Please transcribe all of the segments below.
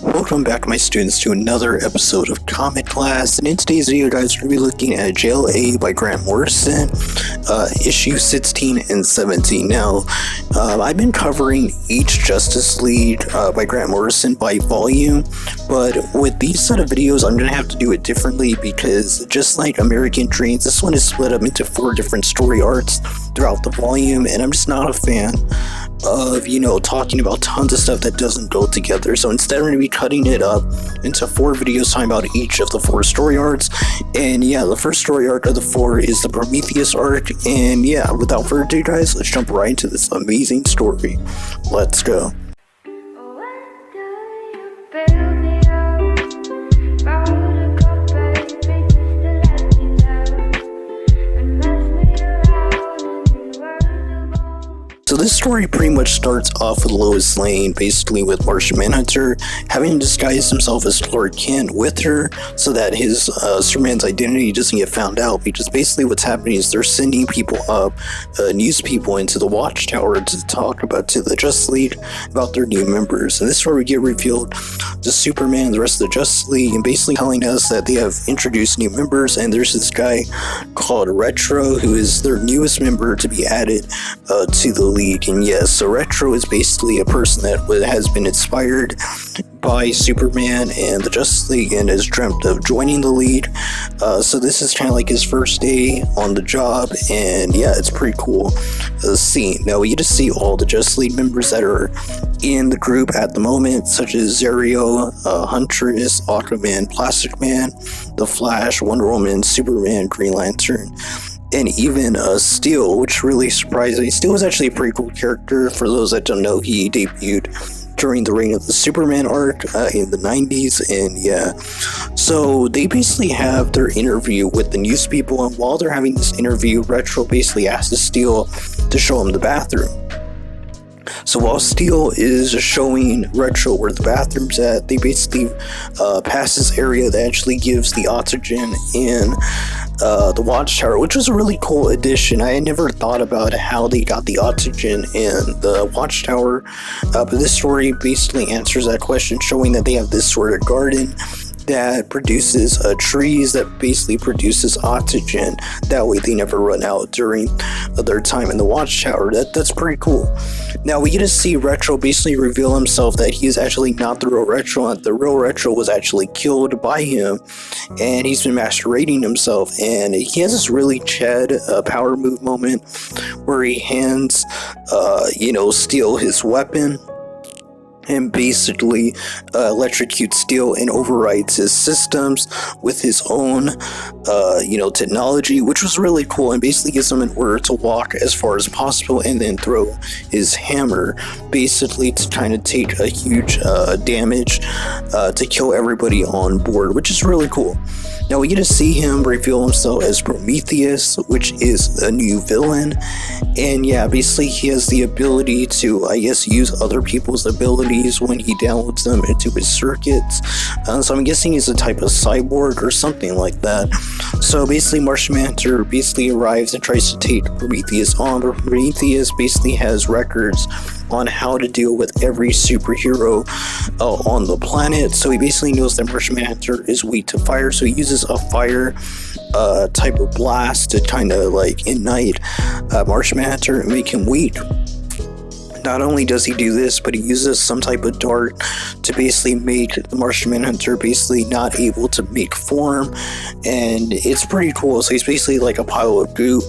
Welcome back, my students, to another episode of Comic Class. And in today's video, guys, we're going to be looking at JLA by Grant Morrison, issue 16 and 17. Now, I've been covering each Justice League by Grant Morrison by volume, but with these set of videos, I'm going to have to do it differently because just like American Dreams, this one is split up into 4 different story arcs throughout the volume, and I'm just not a fan of, talking about tons of stuff that doesn't go together. So instead, we're going to be cutting it up into 4 videos talking about each of the 4 story arcs. And yeah, the first story arc of the 4 is the Prometheus arc. And yeah, without further ado, guys, let's jump right into this amazing story. Let's go. So this story pretty much starts off with Lois Lane, basically with Martian Manhunter having disguised himself as Clark Kent with her so that his Superman's identity doesn't get found out, because basically what's happening is they're sending people up, news people into the Watchtower to talk about to the Justice League about their new members. And this is where we get revealed to Superman and the rest of the Justice League, and basically telling us that they have introduced new members, and there's this guy called Retro who is their newest member to be added to the League. And yes, so Retro is basically a person that has been inspired by Superman and the Justice League and has dreamt of joining the League. So this is kind of like his first day on the job, and yeah, it's pretty cool scene. Now we get to see all the Justice League members that are in the group at the moment, such as Zero, Huntress, Aquaman, Plastic Man, The Flash, Wonder Woman, Superman, Green Lantern, and even Steel, which really surprised me. Steel was actually a pretty cool character. For those that don't know, he debuted during the reign of the Superman arc in the 90s, and yeah. So they basically have their interview with the news people, and while they're having this interview, Retro basically asks Steel to show him the bathroom. So while Steel is showing Retro where the bathroom's at, they basically pass this area that actually gives the oxygen in the Watchtower, which was a really cool addition. I had never thought about how they got the oxygen in the Watchtower, but this story basically answers that question, showing that they have this sort of garden that produces trees that basically produces oxygen. That way they never run out during their time in the Watchtower. That's pretty cool. Now we get to see Retro basically reveal himself that he is actually not the real Retro, and the real Retro was actually killed by him, and he's been masquerading himself. And he has this really Chad power move moment where he hands Steel his weapon and basically electrocutes Steel and overrides his systems with his own, technology, which was really cool, and basically gives him an order to walk as far as possible and then throw his hammer, basically to kind of take a huge damage to kill everybody on board, which is really cool. Now we get to see him reveal himself as Prometheus, which is a new villain, and yeah, basically he has the ability to, use other people's abilities when he downloads them into his circuits. So I'm guessing he's a type of cyborg or something like that. So basically Martian Manhunter basically arrives and tries to take Prometheus on, but Prometheus basically has records on how to deal with every superhero on the planet. So he basically knows that Martian Manhunter is weak to fire, so he uses a fire type of blast to kind of like ignite Martian Manhunter and make him weak. Not only does he do this, but he uses some type of dart to basically make the Martian Manhunter basically not able to make form, and it's pretty cool. So he's basically like a pile of goo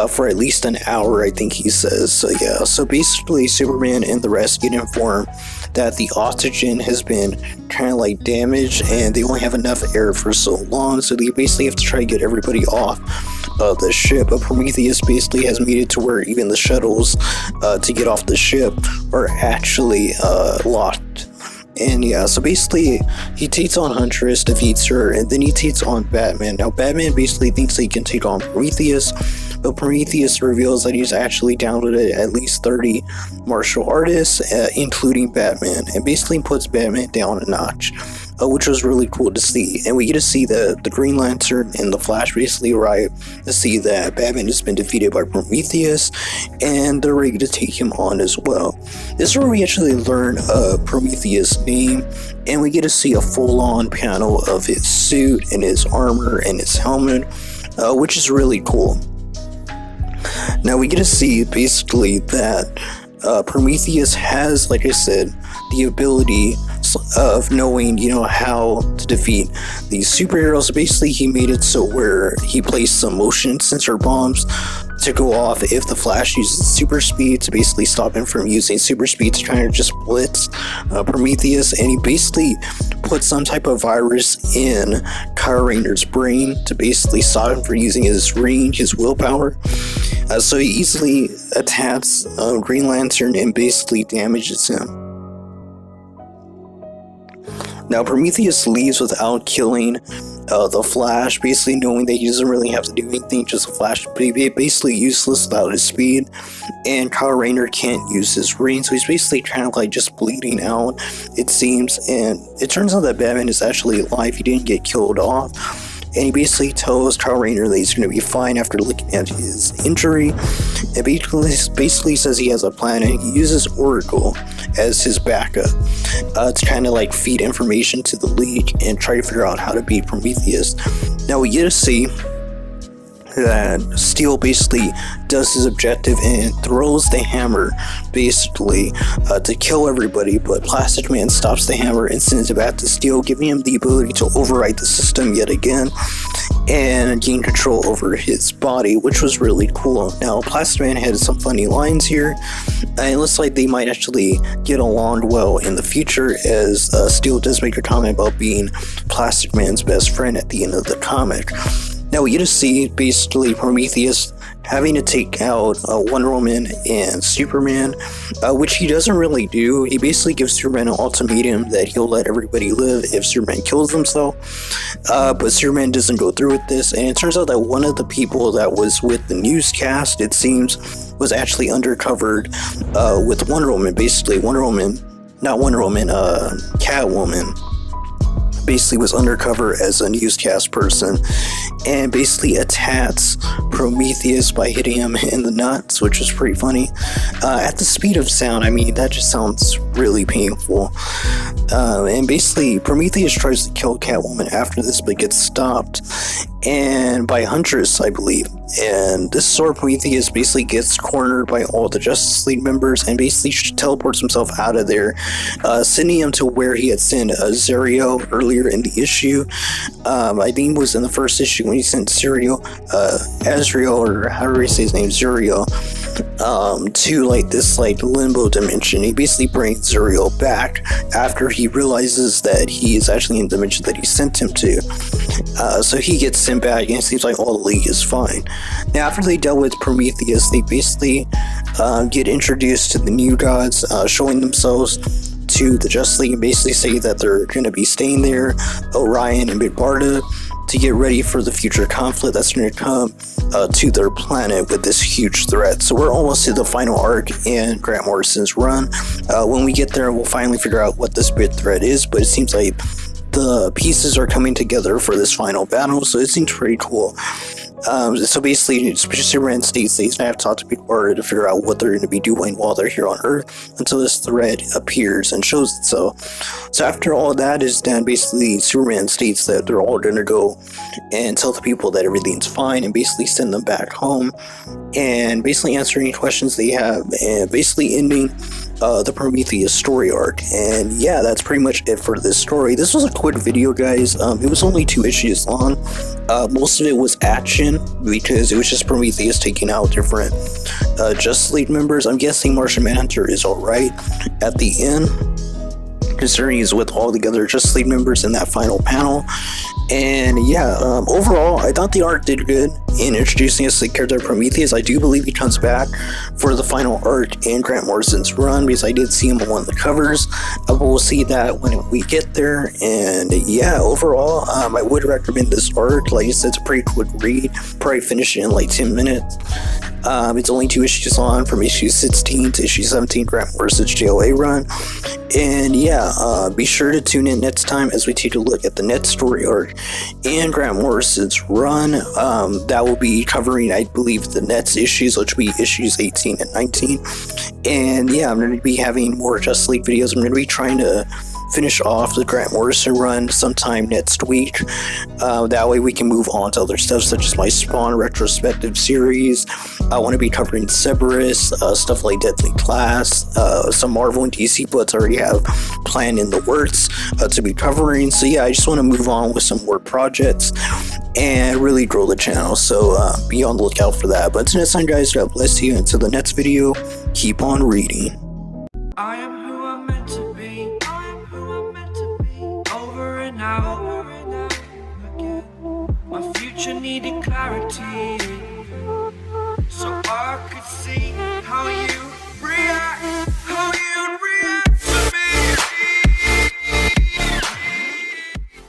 for at least an hour, I think he says. So yeah, so basically Superman and the rest get informed that the oxygen has been kind of like damaged and they only have enough air for so long, so they basically have to try to get everybody off the ship. But Prometheus basically has made it to where even the shuttles to get off the ship are actually locked. And yeah, so basically he takes on Huntress, defeats her, and then he takes on Batman. Now Batman basically thinks that he can take on Prometheus, but Prometheus reveals that he's actually downloaded at least 30 martial artists, including Batman, and basically puts Batman down a notch. which was really cool to see. And we get to see the Green Lantern and the Flash basically arrive to see that Batman has been defeated by Prometheus, and they're ready to take him on as well. This is where we actually learn Prometheus' name, and we get to see a full-on panel of his suit and his armor and his helmet, which is really cool. Now we get to see basically that Prometheus has, like I said, the ability of knowing, how to defeat these superheroes. Basically, he made it so where he placed some motion sensor bombs to go off if the Flash uses super speed to basically stop him from using super speed to try to just blitz Prometheus, and he basically put some type of virus in Kyle Rayner's brain to basically stop him from using his range, his willpower. So he easily attacks Green Lantern and basically damages him. Now Prometheus leaves without killing the Flash, basically knowing that he doesn't really have to do anything, just the Flash would be basically useless without his speed, and Kyle Rayner can't use his ring, so he's basically kind of like just bleeding out, it seems. And it turns out that Batman is actually alive, he didn't get killed off, and he basically tells Kyle Rayner that he's going to be fine after looking at his injury, and basically says he has a plan, and he uses Oracle as his backup to kind of like feed information to the League and try to figure out how to beat Prometheus. Now we get to see that Steel basically does his objective and throws the hammer basically to kill everybody, but Plastic Man stops the hammer and sends it back to Steel, giving him the ability to override the system yet again and gain control over his body, which was really cool. Now Plastic Man had some funny lines here, and it looks like they might actually get along well in the future, as Steel does make a comment about being Plastic Man's best friend at the end of the comic. Now we get to see basically Prometheus having to take out Wonder Woman and Superman, which he doesn't really do. He basically gives Superman an ultimatum that he'll let everybody live if Superman kills himself, but Superman doesn't go through with this, and it turns out that one of the people that was with the newscast, it seems, was actually undercovered with Wonder Woman. Basically Catwoman basically was undercover as a newscast person and basically attacks Prometheus by hitting him in the nuts, which was pretty funny. At the speed of sound, I mean, that just sounds really painful. And basically Prometheus tries to kill Catwoman after this, but gets stopped and by Huntress, I believe. And this is where Prometheus basically gets cornered by all the Justice League members and basically teleports himself out of there, sending him to where he had sent Zero earlier in the issue. I think it was in the first issue when he sent Azrael, or however you say his name, Zero, to like this like limbo dimension. He basically brings Zero back after he realizes that he is actually in the dimension that he sent him to. So he gets sent back, and it seems like all the League is fine. Now, after they dealt with Prometheus, they basically get introduced to the new gods, showing themselves to the Justice League, and basically say that they're going to be staying there, Orion and Big Barda, to get ready for the future conflict that's going to come to their planet with this huge threat. So we're almost to the final arc in Grant Morrison's run. When we get there, we'll finally figure out what this big threat is, but it seems like the pieces are coming together for this final battle, so it seems pretty cool. So basically, Superman states that he's going to have to talk to people to figure out what they're going to be doing while they're here on Earth until this threat appears and shows itself. So after all that is done, basically Superman states that they're all going to go and tell the people that everything's fine and basically send them back home and basically answer any questions they have, and basically ending the Prometheus story arc. And yeah, that's pretty much it for this story. This was a quick video, guys. It was only 2 issues long. Most of it was action because it was just Prometheus taking out different Justice League members. I'm guessing Martian Manhunter is alright at the end, considering he's with all the other Justice League members in that final panel. And yeah, overall, I thought the arc did good in introducing us to the character of Prometheus. I do believe he comes back for the final arc in Grant Morrison's run, because I did see him on one of the covers, but we'll see that when we get there. And yeah, overall, I would recommend this arc. Like I said, it's a pretty quick read, probably finish it in like 10 minutes. It's only 2 issues on, from issue 16 to issue 17, Grant Morrison's JLA run. And yeah, be sure to tune in next time as we take a look at the next story arc and Grant Morrison's run. That will be covering, I believe, the next issues, which will be issues 18 and 19. And yeah, I'm going to be having more Justice League videos. I'm going to be trying to finish off the Grant Morrison run sometime next week. That way we can move on to other stuff such as my Spawn retrospective series. I want to be covering Cerberus, stuff like Deadly Class, some Marvel and DC books I already have planned in the works to be covering. So yeah, I just want to move on with some more projects and really grow the channel. So be on the lookout for that. But until next time, guys, God bless you. Until the next video, keep on reading. I am who I'm meant to be. Over and out again. My future needed clarity, so I could see how you react.